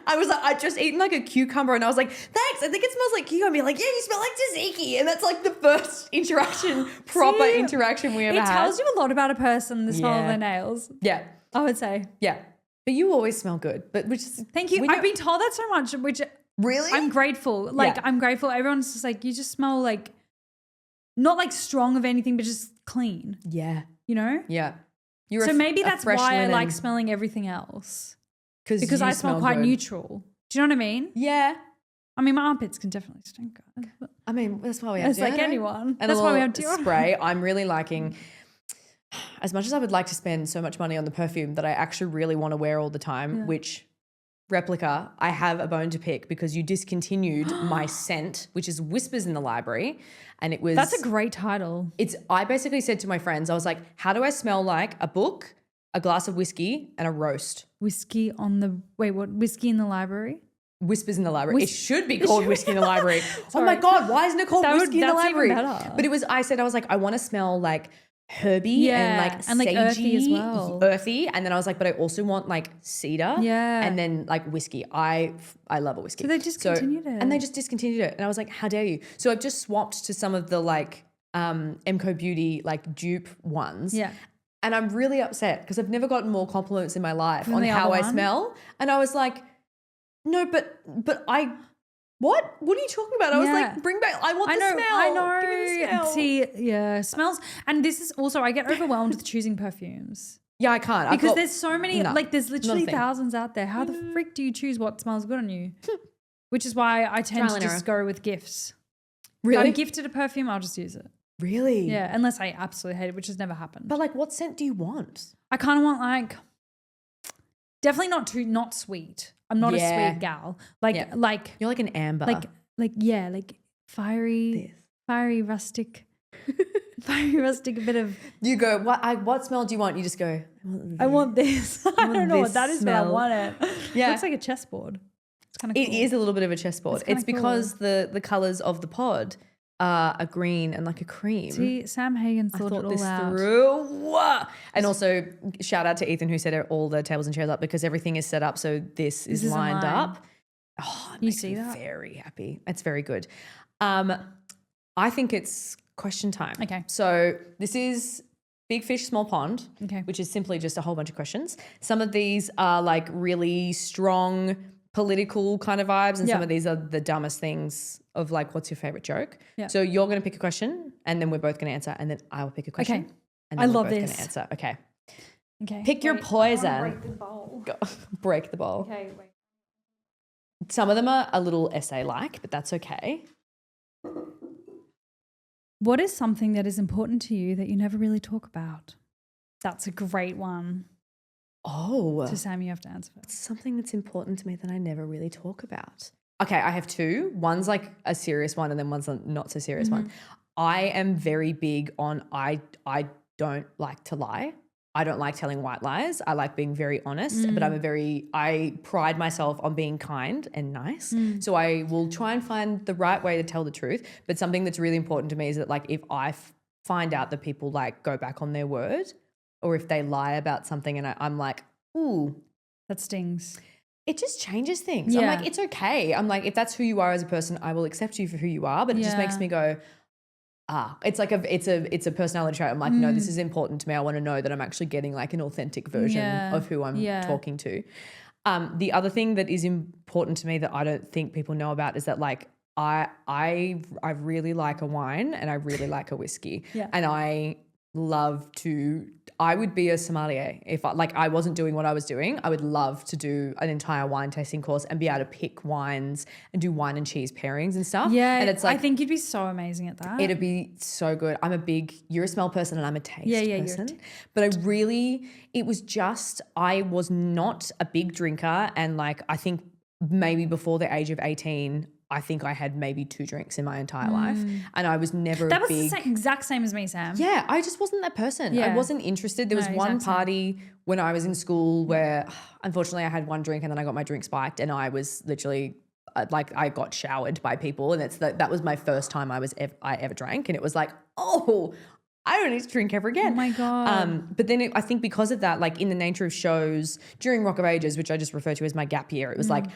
I was like, I'd just eaten like a cucumber and I was like, thanks, I think it smells like cucumber. You're like, yeah, you smell like tzatziki. And that's like the first proper See, interaction we ever It had. tells you a lot about a person, the smell of Yeah. their nails, Yeah, I would say. yeah. But you always smell good. But which is Thank you. I've been told that so much, which really. I'm grateful. Like, Yeah. I'm grateful. Everyone's just like, you just smell like, not like strong of anything, but just clean, Yeah, you know? yeah. You're So maybe a that's fresh why I linen like smelling everything else. Because you I smell quite good. neutral. Do you know what I mean? Yeah. I mean, my armpits can definitely stink, guys. But I mean, that's why we have it's like deodorant. anyone. And That's a why we little have deodorant. spray. I'm really liking, as much as I would like to spend so much money on the perfume that I actually really want to wear all the time, which replica, I have a bone to pick because you discontinued my scent, which is Whispers in the Library. And it was... That's a great title. I basically said to my friends, I was like, how do I smell like a book, a glass of whiskey, and a roast? Whiskey in the library? Whispers in the Library. It should be called Whiskey in the Library. Oh Sorry. my God, why isn't it called Whiskey in the that's even Library? better. But it was, I was like, I want to smell like herby and and, like, sagey, earthy as well. Earthy. And then I was like, but I also want like cedar. Yeah. And then like whiskey. I love a whiskey. So they discontinued it. And they just discontinued it. And I was like, how dare you? So I've just swapped to some of the like Emco Beauty like dupe ones. Yeah. And I'm really upset because I've never gotten more compliments in my life on the how other I one? smell. And I was like, no, but I What? What are you talking about? I was Yeah. like, bring back. I want the smell. I know. Give me the smell. See, yeah, smells. And this is also, I get overwhelmed with choosing perfumes Yeah, I can't. because there's so many. No, Like, there's literally not a thing. thousands out there. How the frick do you choose what smells good on you? Which is why I tend Trial to and just go with gifts. Really? If I'm gifted a perfume, I'll just use it. Really? Yeah, unless I absolutely hate it, which has never happened. But like, what scent do you want? I kind of want like, definitely not sweet. I'm not a Yeah. sweet gal. Like Yeah. like You're like an amber. like fiery, fiery rustic, fiery rustic. A bit of. You go, what smell do you want? You just go, I want this. I don't know what this that is, but I smell. want it. Yeah. It looks like a chessboard. It's kind of cool. It is a little bit of a chessboard. It's It's kinda because the colours of the pod are a green and like a cream. See, Samm Hagen I thought it thought all this out. through. And also shout out to Ethan who set all the tables and chairs up because everything is set up so this is is lined aligned. up. Oh, it You makes see me that? very happy. It's very good. I think it's question time. Okay. So this is Big Fish, Small Pond, Okay. which is simply just a whole bunch of questions. Some of these are like really strong political kind of vibes and some Yeah. of these are the dumbest things of like, what's your favorite joke? Yeah. So you're going to pick a question and then we're both going to answer and then I will pick a question. Okay. And I then we're love both going this. to answer. Okay. Okay. Pick your Wait, I poison. wanna break the bowl. Go. Break the bowl. Okay, wait. Some of them are a little essay-like, but that's okay. What is something that is important to you that you never really talk about? That's a great one. Oh. So Sam, you have to answer first. Something that's important to me that I never really talk about. Okay, I have two. One's like a serious one and then one's a not so serious one. I am very big on I don't like to lie. I don't like telling white lies. I like being very honest, but I pride myself on being kind and nice. So I will try and find the right way to tell the truth. But something that's really important to me is that like if I find out that people like go back on their word or if they lie about something and I'm like, ooh, That stings. it just changes things. I'm Yeah. like, it's okay. I'm like, if that's who you are as a person, I will accept you for who you are. But it just makes Yeah. me go, it's like it's a personality trait. I'm like, no, this is important to me. I want to know that I'm actually getting like an authentic version Yeah. of who I'm Yeah. talking to. The other thing that is important to me that I don't think people know about is that like I really like a wine and I really like a whiskey. Yeah. And I would be a sommelier if I wasn't doing what I was doing. I would love to do an entire wine tasting course and be able to pick wines and do wine and cheese pairings and stuff. Yeah, And it's like, I think you'd be so amazing at that. it'd be so good. You're a smell person and I'm a taste Yeah, you're person. But I was not a big drinker. And like, I think maybe before the age of 18, I think I had maybe 2 drinks in my entire life. And I was never That was big. the exact same as me, Sam. Yeah, I just wasn't that person. I Yeah. wasn't interested. There was No, one exact same. party when I was in school where unfortunately I had one drink and then I got my drink spiked and I was literally I got showered by people and that was my first time I ever drank and it was like, oh, I don't need to drink ever again. Oh my God. But then I think because of that, like in the nature of shows during Rock of Ages, which I just refer to as my gap year, it was like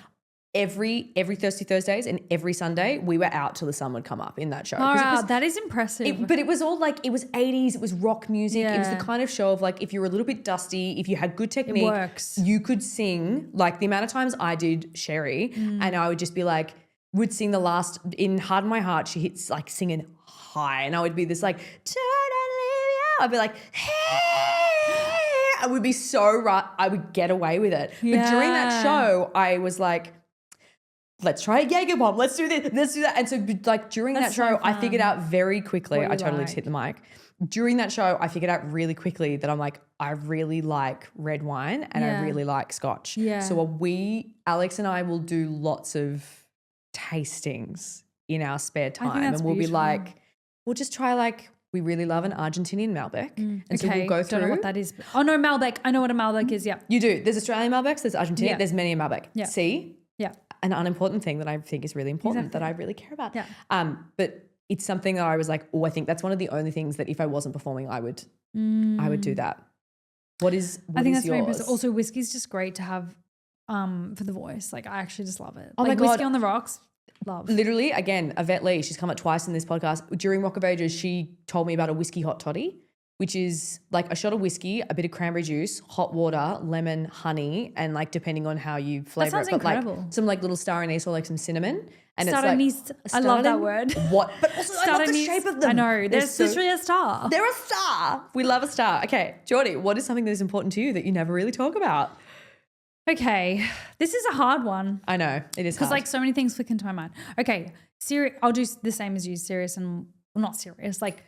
every Thirsty Thursdays and every Sunday we were out till the sun would come up in that show. 'Cause it Wow, was- that is impressive. but it was all like, it was 80s, it was rock music. It was the Yeah. kind of show of like, if you were a little bit dusty, if you had good technique, works. you could sing. Like the amount of times I did Sherry and I would just be like, would sing the last, in Harden My Heart, she hits like singing high and I would be this like, turn and leave you. I'd be like, hey. I would be so right. I would get away with it. But during that Yeah. show, I was like, let's try a Jaeger bomb. Let's do this. Let's do that. And so like during That's that show, so I figured out very quickly, What you I totally like. just hit the mic. During that show, I figured out really quickly that I'm like, I really like red wine and I Yeah. really like scotch. Yeah. So Alex and I will do lots of tastings in our spare time. that's And we'll beautiful. be like, we'll just try like, we really love an Argentinian Malbec. And so we'll go through. Don't know what that is. Oh no, Malbec. I know what a Malbec is. Yeah. You do. There's Australian Malbecs, there's Argentinian, Yeah. there's many a Malbec. Yeah. See? Yeah. An unimportant thing that I think is really important that I really care about. Yeah. But it's something that I was like, oh, I think that's one of the only things that if I wasn't performing, I would do that. What is I think is that's very yours? impressive. Also, whiskey's just great to have for the voice. Like I actually just love it. Oh my like God. whiskey on the rocks. Love. Literally, again, Yvette Lee, she's come up twice in this podcast. During Rock of Ages, she told me about a whiskey hot toddy. which is like a shot of whiskey, a bit of cranberry juice, hot water, lemon, honey, and like depending on how you flavor sounds it, but incredible. like some like little star anise or like some cinnamon. And Star it's like anise. I love that word. What? But also I love the shape of them. I know. There's literally a star. They're a star. We love a star. Okay, Geordie, what is something that is important to you that you never really talk about? Okay. This is a hard one. I know it is Because hard. like so many things flick into my mind. Okay. I'll do the same as you. Serious and well, not serious. Like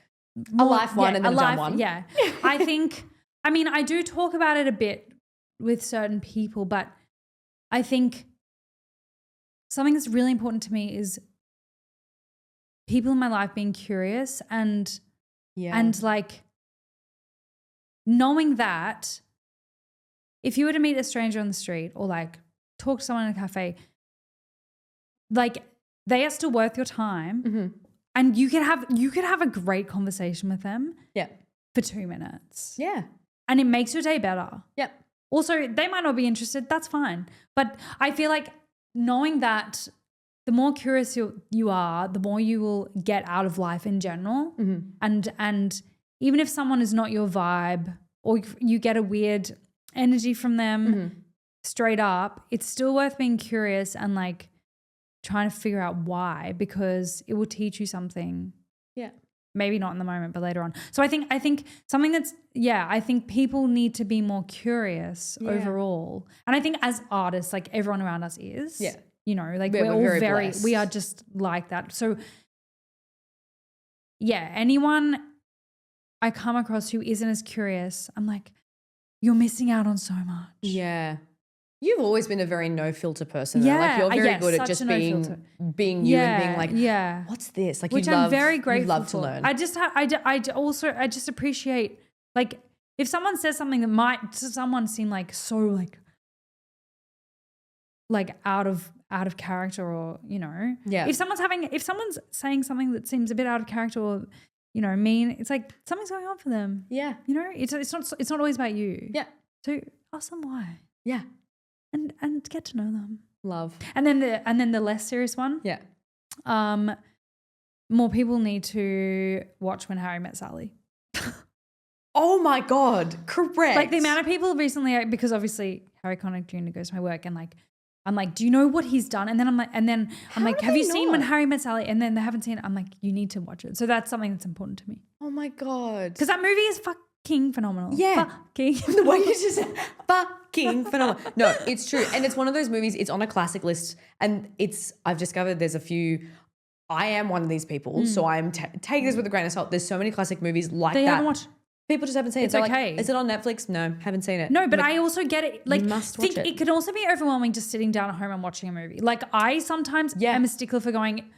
a life one and then a dumb one. Yeah. I do talk about it a bit with certain people, but I think something that's really important to me is people in my life being curious and like knowing that if you were to meet a stranger on the street or like talk to someone in a cafe, like they are still worth your time and you could have a great conversation with them for 2 minutes. Yeah. And it makes your day better. Yep. Also, they might not be interested. That's fine. But I feel like knowing that the more curious you are, the more you will get out of life in general. And even if someone is not your vibe or you get a weird energy from them straight up, it's still worth being curious and like trying to figure out why, because it will teach you something. Yeah. Maybe not in the moment, but later on. So I think something that's, I think people need to be more curious overall. And I think as artists, like everyone around us is. Yeah. You know, like we're all very we are just like that. So anyone I come across who isn't as curious, I'm like, you're missing out on so much. Yeah. You've always been a very no filter person. Though. Like you're very good at just being you and being like, what's this? Like, which I'm very grateful you love to learn. I just appreciate, like, if someone says something that might to someone seem like so like out of character, or you know, if someone's saying something that seems a bit out of character or you know mean, it's like something's going on for them. Yeah, you know, it's not always about you. Yeah, so ask them why. Yeah. And get to know them. Love. And then the less serious one. Yeah. More people need to watch When Harry Met Sally. Oh my God, correct. Like the amount of people recently, because obviously Harry Connick Jr. goes to my work, and like I'm like, do you know what he's done? And then I'm like, have you seen When Harry Met Sally? And then they haven't seen it. I'm like, you need to watch it. So that's something that's important to me. Oh my God. Because that movie is fucking phenomenal. Yeah. Fucking. The way you just said fucking phenomenal. No, it's true. And it's one of those movies, it's on a classic list. And I've discovered there's a few, I am one of these people. So I'm take this with a grain of salt. There's so many classic movies like that. Haven't watched. People just haven't seen it. It's okay. Like, is it on Netflix? No, haven't seen it. No, but I also get it. Like, you must watch it. It could also be overwhelming just sitting down at home and watching a movie. Like, I sometimes am a stickler for going,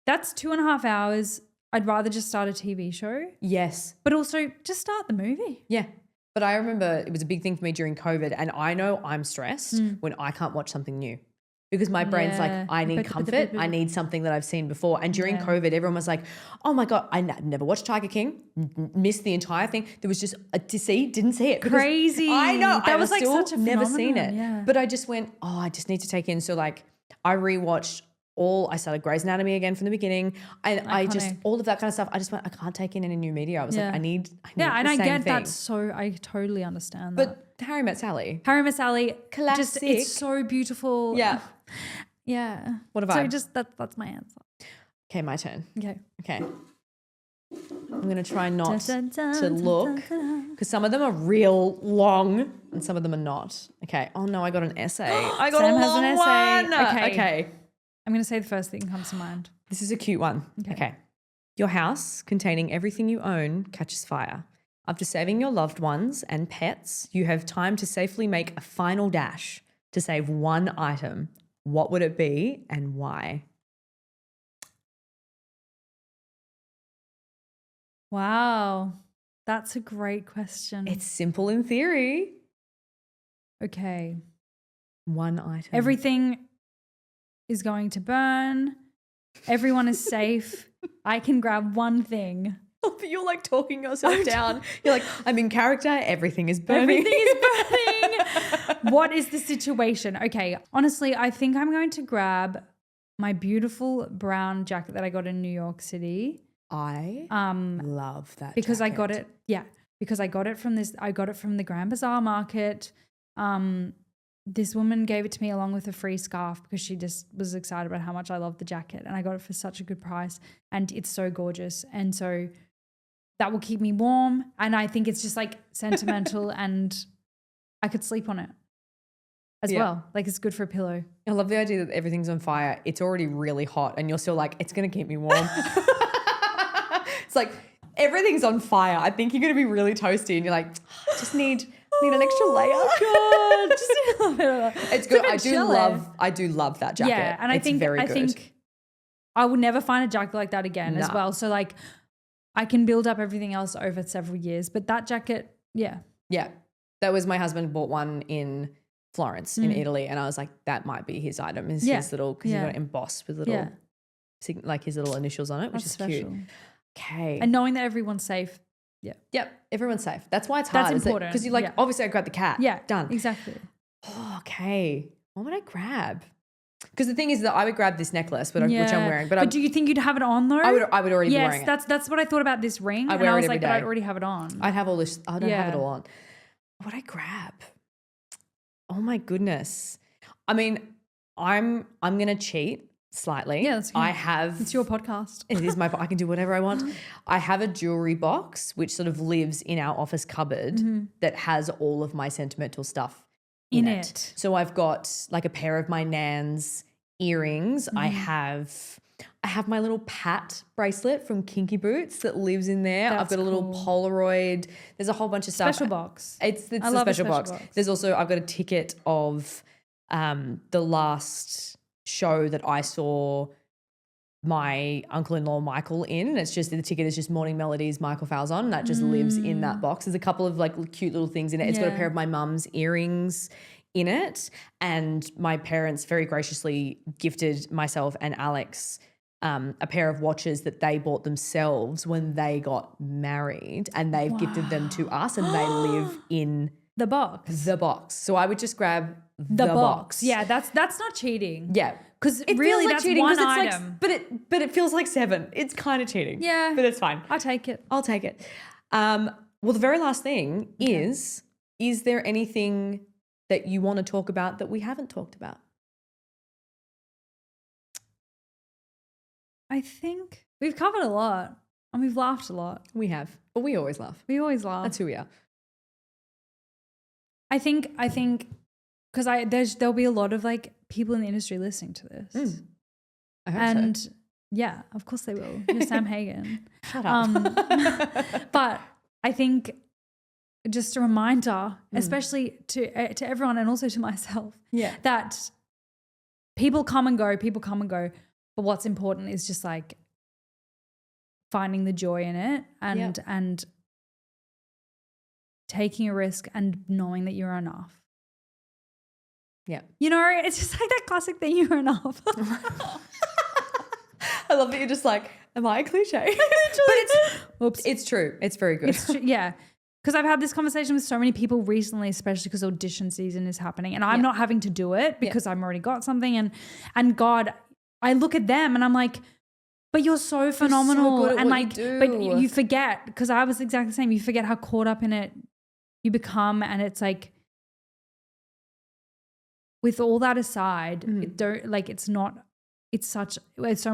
that's 2.5 hours. I'd rather just start a TV show. Yes. But also just start the movie. Yeah. But I remember it was a big thing for me during COVID, and I know I'm stressed when I can't watch something new. Because my brain's like, I need comfort. I need something that I've seen before. And during COVID, everyone was like, oh my God, I never watched Tiger King, missed the entire thing. There was just to see, didn't see it. Crazy. I know. That was like such a never seen it. Yeah. But I just went, I just need to take in. So like I rewatched I started Grey's Anatomy again from the beginning. And I just, all of that kind of stuff. I just went, I can't take in any new media. I was like, I need and the I same get thing. that. So I totally understand that. But Harry Met Sally. Classic. It's so beautiful. Yeah. Yeah. What a vibe. So just that's my answer. Okay, my turn. Okay. I'm going to try not to look because some of them are real long and some of them are not. Okay. Oh no, I got an essay. I got Sam a has long an essay. one. Okay. I'm going to say the first thing that comes to mind. This is a cute one. Okay. Your house containing everything you own catches fire. After saving your loved ones and pets, you have time to safely make a final dash to save one item. What would it be and why? Wow. That's a great question. It's simple in theory. Okay. One item. Everything is going to burn. Everyone is safe. I can grab one thing. But you're like talking yourself down. You're like, I'm in character. Everything is burning. Everything is burning. What is the situation? Okay. Honestly, I think I'm going to grab my beautiful brown jacket that I got in New York City. I love that because jacket. I got it. Yeah. because I got it from the Grand Bazaar market. This woman gave it to me along with a free scarf because she just was excited about how much I loved the jacket, and I got it for such a good price, and it's so gorgeous. And so that will keep me warm, and I think it's just like sentimental and I could sleep on it as well. Like it's good for a pillow. I love the idea that everything's on fire. It's already really hot and you're still like, it's going to keep me warm. It's like everything's on fire. I think you're going to be really toasty and you're like, I just need an extra layer. Oh God, just a little bit of that. It's good. Chilly. I do love that jacket. Yeah, and I think I will never find a jacket like that again as well. So like I can build up everything else over several years, but that jacket, yeah. Yeah. That was my husband bought one in Florence in Italy, and I was like, that might be his item. Is his little, because he got it embossed with little like his little initials on it, which is special. cute. Okay. And knowing that everyone's safe. Yeah. Yep. Everyone's safe. That's why it's hard. That's important. Because you're like, obviously I grabbed the cat. Yeah. Done. Exactly. Oh, okay. What would I grab? Because the thing is that I would grab this necklace, which I'm wearing. But do you think you'd have it on though? I would already be wearing it. Yes, that's what I thought about this ring. I wear was it every like, day. but I'd already have it on. I'd have all this. I don't have it all on. What would I grab? Oh my goodness. I mean, I'm gonna cheat slightly. Yeah, that's good. It's your podcast. It is my. I can do whatever I want. I have a jewelry box which sort of lives in our office cupboard that has all of my sentimental stuff in it. So I've got like a pair of my Nan's earrings. I have my little Pat bracelet from Kinky Boots that lives in there. I've got a little Polaroid. There's a whole bunch of stuff. Special box. It's a special box. There's also, I've got a ticket of the last show that I saw my uncle-in-law Michael in. And it's just, the ticket is just Morning Melodies, Michael Falzon. And that just lives in that box. There's a couple of like cute little things in it. It's got a pair of my mum's earrings in it. And my parents very graciously gifted myself and Alex a pair of watches that they bought themselves when they got married, and they've gifted them to us, and they live in the box. So I would just grab the box. Yeah, that's not cheating. Yeah. Because It really feels like that's cheating, one 'cause it's item. like, but it feels like 7. It's kind of cheating. Yeah. But it's fine. I'll take it. I'll take it. Well, the very last thing is there anything that you want to talk about that we haven't talked about? I think we've covered a lot and we've laughed a lot. We have. But we always laugh. We always laugh. That's who we are. I think because there'll be a lot of like people in the industry listening to this. I hope so. Yeah, of course they will. You're Samm Hagen. Shut up. But I think just a reminder, especially to everyone and also to myself, that people come and go. But what's important is just like finding the joy in it and taking a risk and knowing that you're enough. Yeah. You know, it's just like that classic thing, you're enough. I love that you're just like, am I a cliche? But it's true. It's very good. It's true, yeah. Because I've had this conversation with so many people recently, especially because audition season is happening, and I'm not having to do it because I've already got something. And God, I look at them and I'm like, but you're so phenomenal. So good at and what like, you do. but you forget, because I was exactly the same. You forget how caught up in it you become, and it's like, with all that aside, so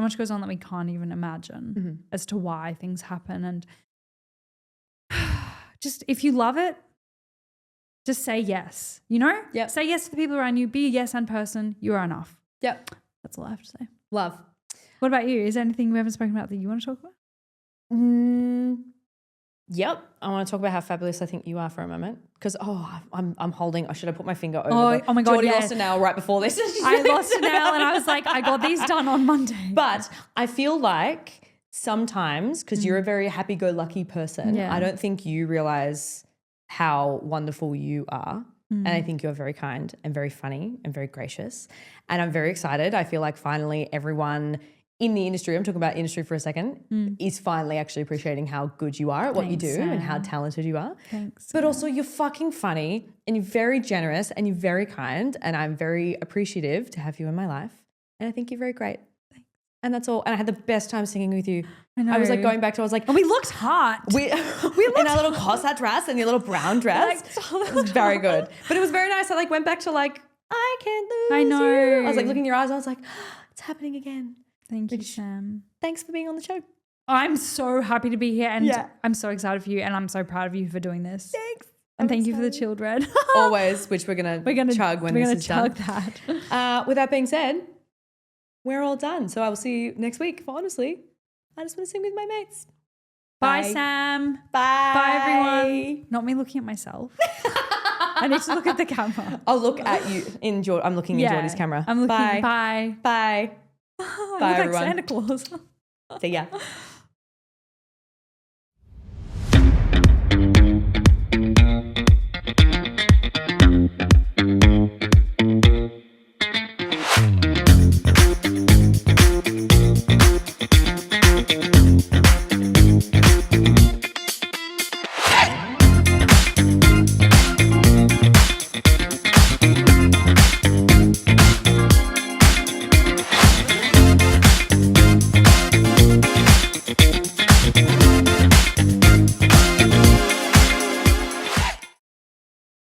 much goes on that we can't even imagine as to why things happen. And just, if you love it, just say yes, you know? Yep. Say yes to the people around you. Be a yes and person. You are enough. Yep. That's all I have to say. Love. What about you? Is there anything we haven't spoken about that you want to talk about? Yep. I want to talk about how fabulous I think you are for a moment. Because, I'm holding, should I put my finger over oh my God, Geordie yeah. lost a nail right before this. I lost a nail and I was like, I got these done on Monday. But I feel like sometimes, because you're a very happy-go-lucky person, I don't think you realize how wonderful you are. And I think you're very kind and very funny and very gracious. And I'm very excited. I feel like finally everyone in the industry, I'm talking about industry for a second, is finally actually appreciating how good you are at what you do and how talented you are. Thanks. But also you're fucking funny and you're very generous and you're very kind, and I'm very appreciative to have you in my life. And I think you're very great. And that's all. And I had the best time singing with you. I know. I was like going back to, I was like, And we looked hot. we in our little Cossack dress and your little brown dress. It was very good. But it was very nice. I like went back to like, I can't lose I know. you. I was like looking in your eyes. I was like, it's happening again. Thank you, Sam. Thanks for being on the show. I'm so happy to be here and Yeah. I'm so excited for you and I'm so proud of you for doing this. Thanks. And thank you for the children. Always, which we're gonna chug when this is done. That. With that being said, we're all done. So I will see you next week for Honestly, I Just Want to Sing with My Mates. Bye, Sam. Bye. Bye, everyone. Not me looking at myself. I need to look at the camera. I'll look at you in Jordan. I'm looking in Jordy's camera. I'm looking. Bye. Bye. Bye. I Bye, look everyone. like Santa Claus. See ya.